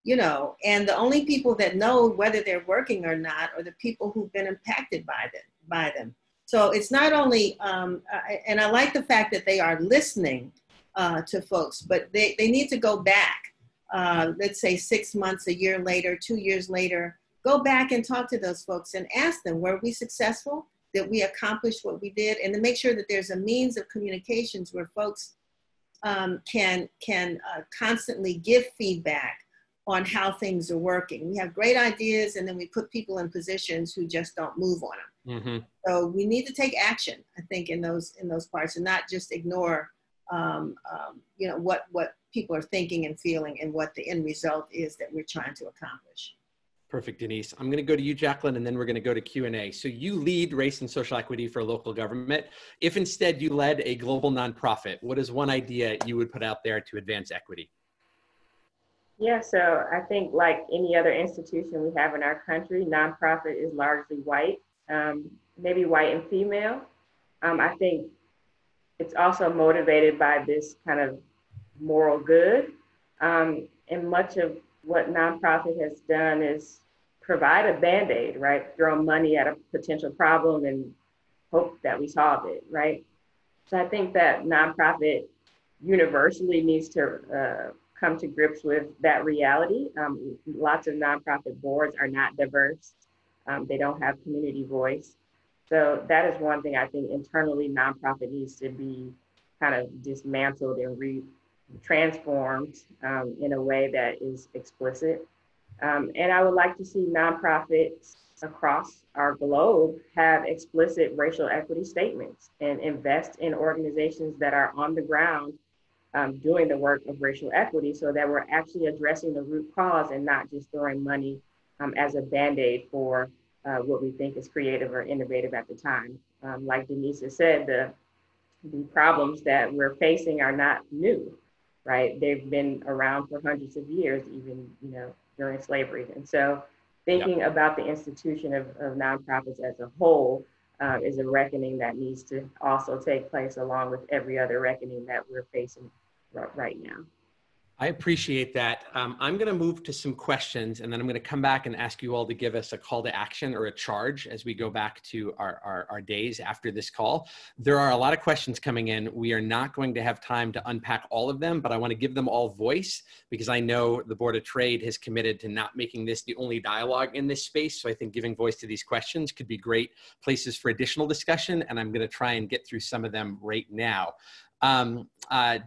You know, and the only people that know whether they're working or not are the people who've been impacted by them. So it's not only, and I like the fact that they are listening to folks, but they need to go back, let's say 6 months, a year later, 2 years later, go back and talk to those folks and ask them, were we successful? Did we accomplish what we did? And to make sure that there's a means of communications where folks can constantly give feedback on how things are working. We have great ideas, and then we put people in positions who just don't move on them. Mm-hmm. So we need to take action, I think, in those parts, and not just ignore, you know, what people are thinking and feeling, and what the end result is that we're trying to accomplish. Perfect, Denise. I'm going to go to you, Jaqueline, and then we're going to go to Q&A. So you lead race and social equity for a local government. If instead you led a global nonprofit, what is one idea you would put out there to advance equity? Yeah, so I think like any other institution we have in our country, nonprofit is largely white, maybe white and female. I think it's also motivated by this kind of moral good. And much of what nonprofit has done is provide a Band-Aid, right? Throw money at a potential problem and hope that we solve it, right? So I think that nonprofit universally needs to come to grips with that reality. Lots of nonprofit boards are not diverse. They don't have community voice. So that is one thing I think internally nonprofit needs to be kind of dismantled and transformed in a way that is explicit. And I would like to see nonprofits across our globe have explicit racial equity statements and invest in organizations that are on the ground doing the work of racial equity, so that we're actually addressing the root cause and not just throwing money as a Band-Aid for what we think is creative or innovative at the time. Like Denise has said, the problems that we're facing are not new, right? They've been around for hundreds of years, even during slavery. And so thinking about the institution of nonprofits as a whole is a reckoning that needs to also take place along with every other reckoning that we're facing right now. I appreciate that. I'm going to move to some questions, and then I'm going to come back and ask you all to give us a call to action or a charge as we go back to our days after this call. There are a lot of questions coming in. We are not going to have time to unpack all of them, but I want to give them all voice because I know the Board of Trade has committed to not making this the only dialogue in this space. So I think giving voice to these questions could be great places for additional discussion, and I'm going to try and get through some of them right now.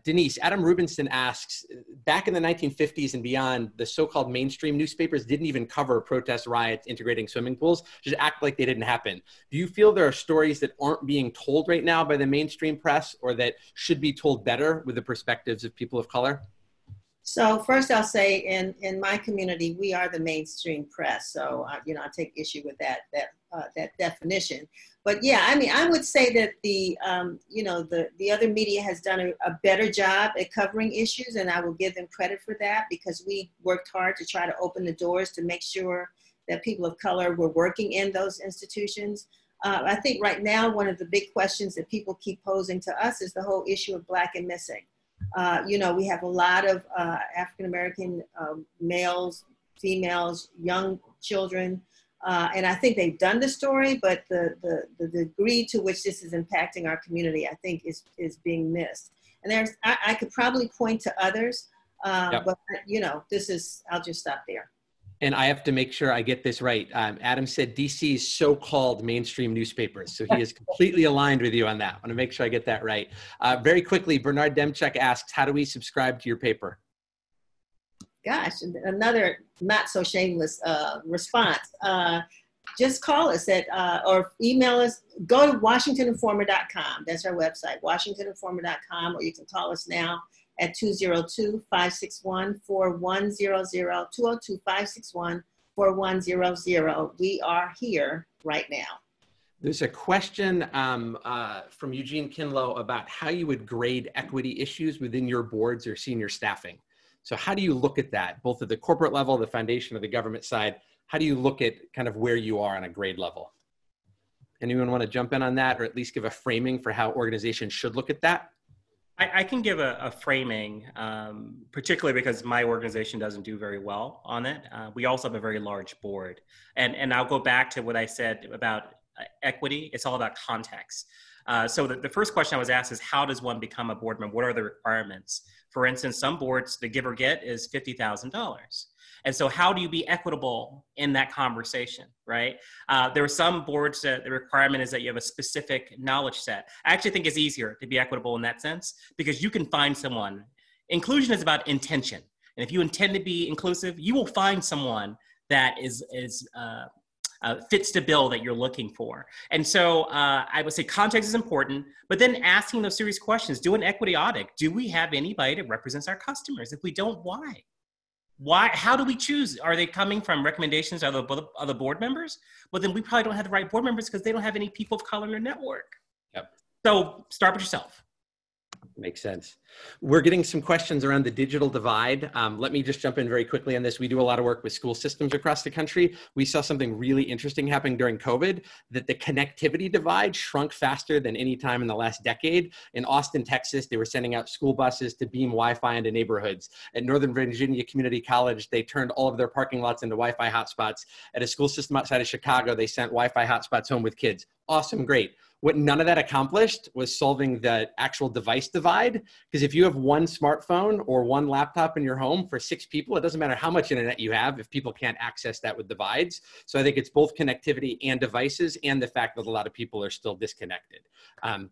Denise, Adam Rubinson asks, back in the 1950s and beyond, the so-called mainstream newspapers didn't even cover protest riots integrating swimming pools, just act like they didn't happen. Do you feel there are stories that aren't being told right now by the mainstream press or that should be told better with the perspectives of people of color? So first I'll say in my community, we are the mainstream press. So, I take issue with that definition. But yeah, I mean, I would say that the other media has done a better job at covering issues, and I will give them credit for that because we worked hard to try to open the doors to make sure that people of color were working in those institutions. I think right now, one of the big questions that people keep posing to us is the whole issue of Black and missing. You know, we have a lot of African-American males, females, young children, and I think they've done the story, but the degree to which this is impacting our community, I think is being missed. And I could probably point to others, but you know, I'll just stop there. And I have to make sure I get this right. Adam said DC's so-called mainstream newspapers. So he is completely aligned with you on that. I want to make sure I get that right. Very quickly, Bernard Demchuk asks, how do we subscribe to your paper? Gosh, another not so shameless response. Just call us or email us. Go to WashingtonInformer.com. That's our website, WashingtonInformer.com, or you can call us now at 202-561-4100, 202-561-4100. We are here right now. There's a question from Eugene Kinlow about how you would grade equity issues within your boards or senior staffing. So how do you look at that, both at the corporate level, the foundation, or the government side? How do you look at kind of where you are on a grade level? Anyone want to jump in on that, or at least give a framing for how organizations should look at that? I can give a framing, particularly because my organization doesn't do very well on it. We also have a very large board. And I'll go back to what I said about equity. It's all about context. So the first question I was asked is, how does one become a board member? What are the requirements? For instance, some boards, the give or get is $50,000. And so how do you be equitable in that conversation, right? There are some boards that the requirement is that you have a specific knowledge set. I actually think it's easier to be equitable in that sense because you can find someone. Inclusion is about intention. And if you intend to be inclusive, you will find someone that fits the bill that you're looking for. And so I would say context is important, but then asking those serious questions, do an equity audit. Do we have anybody that represents our customers? If we don't, why? How do we choose? Are they coming from recommendations of other board members? Well, then we probably don't have the right board members because they don't have any people of color in their network. Yep. So start with yourself. Makes sense. We're getting some questions around the digital divide. Let me just jump in very quickly on this. We do a lot of work with school systems across the country. We saw something really interesting happening during COVID, that the connectivity divide shrunk faster than any time in the last decade. In Austin, Texas, they were sending out school buses to beam Wi-Fi into neighborhoods. At Northern Virginia Community College, they turned all of their parking lots into Wi-Fi hotspots. At a school system outside of Chicago, they sent Wi-Fi hotspots home with kids. Awesome, great. What none of that accomplished was solving the actual device divide. Because if you have one smartphone or one laptop in your home for 6 people, it doesn't matter how much internet you have if people can't access that with divides. So I think it's both connectivity and devices and the fact that a lot of people are still disconnected.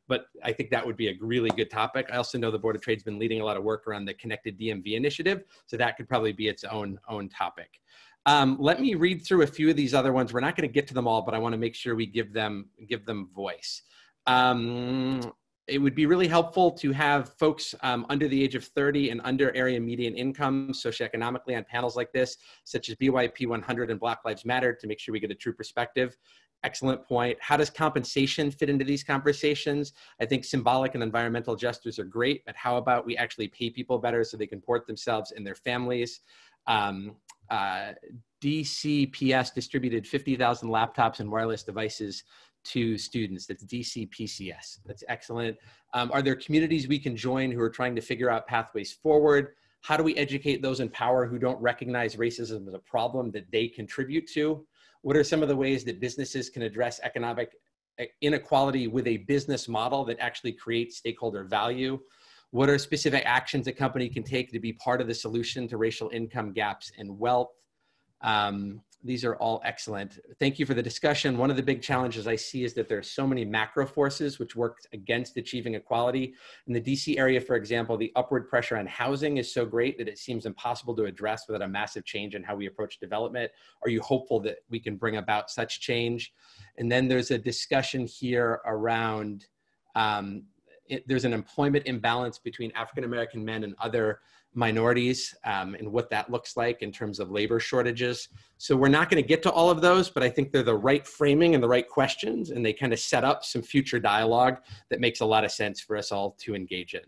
But I think that would be a really good topic. I also know the Board of Trade's been leading a lot of work around the Connected DMV initiative. So that could probably be its own topic. Let me read through a few of these other ones. We're not going to get to them all, but I want to make sure we give them voice. It would be really helpful to have folks under the age of 30 and under area median income socioeconomically on panels like this, such as BYP 100 and Black Lives Matter, to make sure we get a true perspective. Excellent point. How does compensation fit into these conversations? I think symbolic and environmental gestures are great, but how about we actually pay people better so they can support themselves and their families? DCPS distributed 50,000 laptops and wireless devices to students. That's DCPCS. That's excellent. Are there communities we can join who are trying to figure out pathways forward? How do we educate those in power who don't recognize racism as a problem that they contribute to? What are some of the ways that businesses can address economic inequality with a business model that actually creates stakeholder value? What are specific actions a company can take to be part of the solution to racial income gaps and wealth? These are all excellent. Thank you for the discussion. One of the big challenges I see is that there are so many macro forces which work against achieving equality. In the DC area, for example, the upward pressure on housing is so great that it seems impossible to address without a massive change in how we approach development. Are you hopeful that we can bring about such change? And then there's a discussion here around there's an employment imbalance between African-American men and other minorities and what that looks like in terms of labor shortages. So we're not going to get to all of those, but I think they're the right framing and the right questions, and they kind of set up some future dialogue that makes a lot of sense for us all to engage in.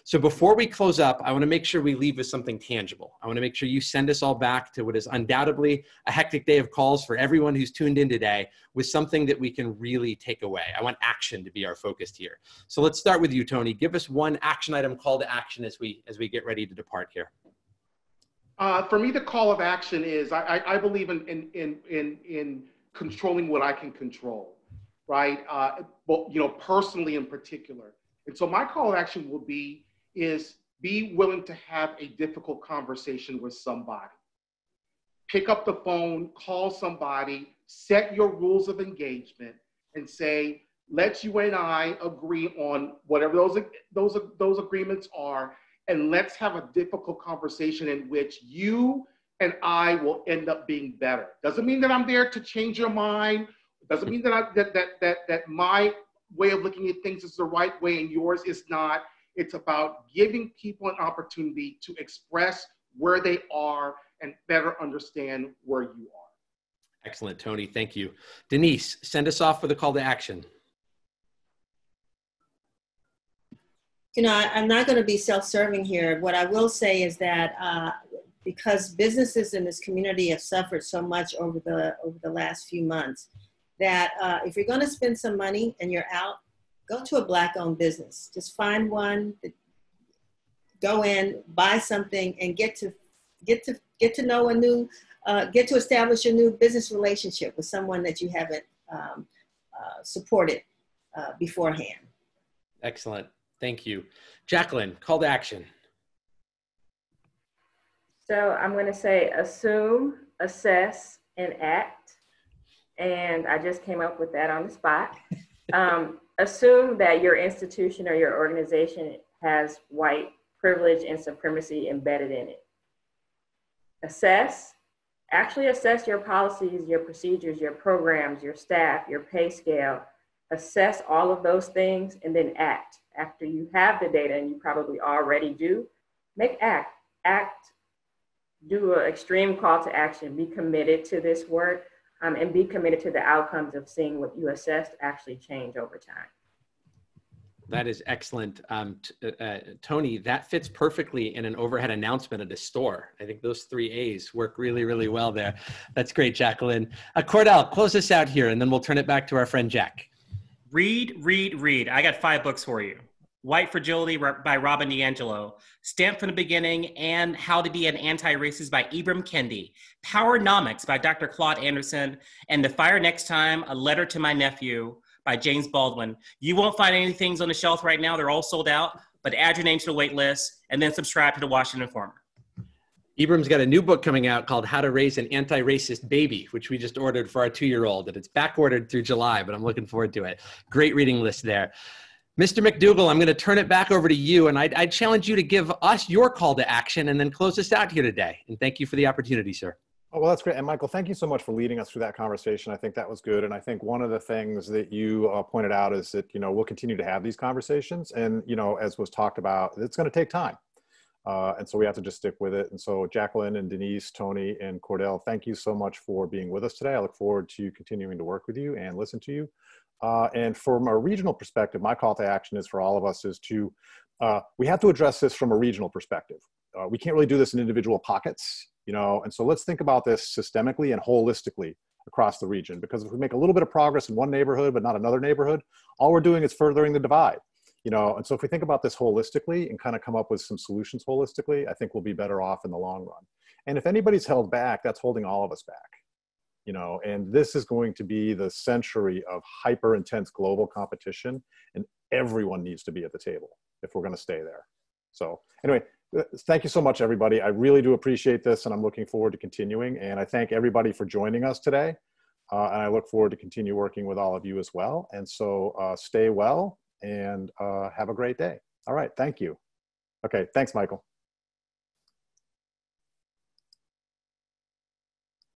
So before we close up, I want to make sure we leave with something tangible. I want to make sure you send us all back to what is undoubtedly a hectic day of calls for everyone who's tuned in today with something that we can really take away. I want action to be our focus here. So let's start with you, Tony. Give us one action item call to action as we get ready to depart here. For me, the call of action is I believe in controlling what I can control, right? Well, you know, personally in particular. And so my call of action will be willing to have a difficult conversation with somebody. Pick up the phone, call somebody, set your rules of engagement, and say, let's you and I agree on whatever those agreements are, and let's have a difficult conversation in which you and I will end up being better. Doesn't mean that I'm there to change your mind. Doesn't mean that that my way of looking at things is the right way and yours is not. It's about giving people an opportunity to express where they are and better understand where you are. Excellent, Tony. Thank you. Denise, send us off with a call to action. You know, I'm not going to be self-serving here. What I will say is that because businesses in this community have suffered so much over the last few months, that if you're going to spend some money and you're out, go to a Black-owned business. Just find one, go in, buy something, and get to know a new, get to establish a new business relationship with someone that you haven't supported beforehand. Excellent. Thank you. Jaqueline, call to action. So I'm going to say assume, assess, and act. And I just came up with that on the spot. Assume that your institution or your organization has white privilege and supremacy embedded in it. Actually assess your policies, your procedures, your programs, your staff, your pay scale. Assess all of those things and then act. After you have the data, and you probably already do, do an extreme call to action, be committed to this work, and be committed to the outcomes of seeing what you assessed actually change over time. That is excellent. Tony, that fits perfectly in an overhead announcement at a store. I think those 3 A's work really, really well there. That's great, Jaqueline. Cordell, close us out here, and then we'll turn it back to our friend Jack. Read, read, read. I got 5 books for you. White Fragility by Robin DiAngelo, Stamped from the Beginning, and How to Be an Anti-Racist by Ibram Kendi, Powernomics by Dr. Claude Anderson, and The Fire Next Time, A Letter to My Nephew by James Baldwin. You won't find any things on the shelf right now. They're all sold out, but add your name to the wait list and then subscribe to the Washington Informer. Ibram's got a new book coming out called How to Raise an Anti-Racist Baby, which we just ordered for our 2-year-old, and it's back ordered through July, but I'm looking forward to it. Great reading list there. Mr. McDougal, I'm going to turn it back over to you, and I challenge you to give us your call to action and then close us out here today. And thank you for the opportunity, sir. Oh, well, that's great. And Michael, thank you so much for leading us through that conversation. I think that was good. And I think one of the things that you pointed out is that, you know, we'll continue to have these conversations. And, you know, as was talked about, it's going to take time. And so we have to just stick with it. And so Jaqueline and Denise, Tony and Cordell, thank you so much for being with us today. I look forward to continuing to work with you and listen to you. And from a regional perspective, my call to action is for all of us is to, we have to address this from a regional perspective. We can't really do this in individual pockets, you know, and so let's think about this systemically and holistically across the region, because if we make a little bit of progress in one neighborhood, but not another neighborhood, all we're doing is furthering the divide, you know, and so if we think about this holistically and kind of come up with some solutions holistically, I think we'll be better off in the long run. And if anybody's held back, that's holding all of us back. You know, and this is going to be the century of hyper intense global competition, and everyone needs to be at the table if we're going to stay there. So anyway, thank you so much, everybody. I really do appreciate this, and I'm looking forward to continuing. And I thank everybody for joining us today. And I look forward to continue working with all of you as well. And so stay well and have a great day. All right. Thank you. Okay. Thanks, Michael.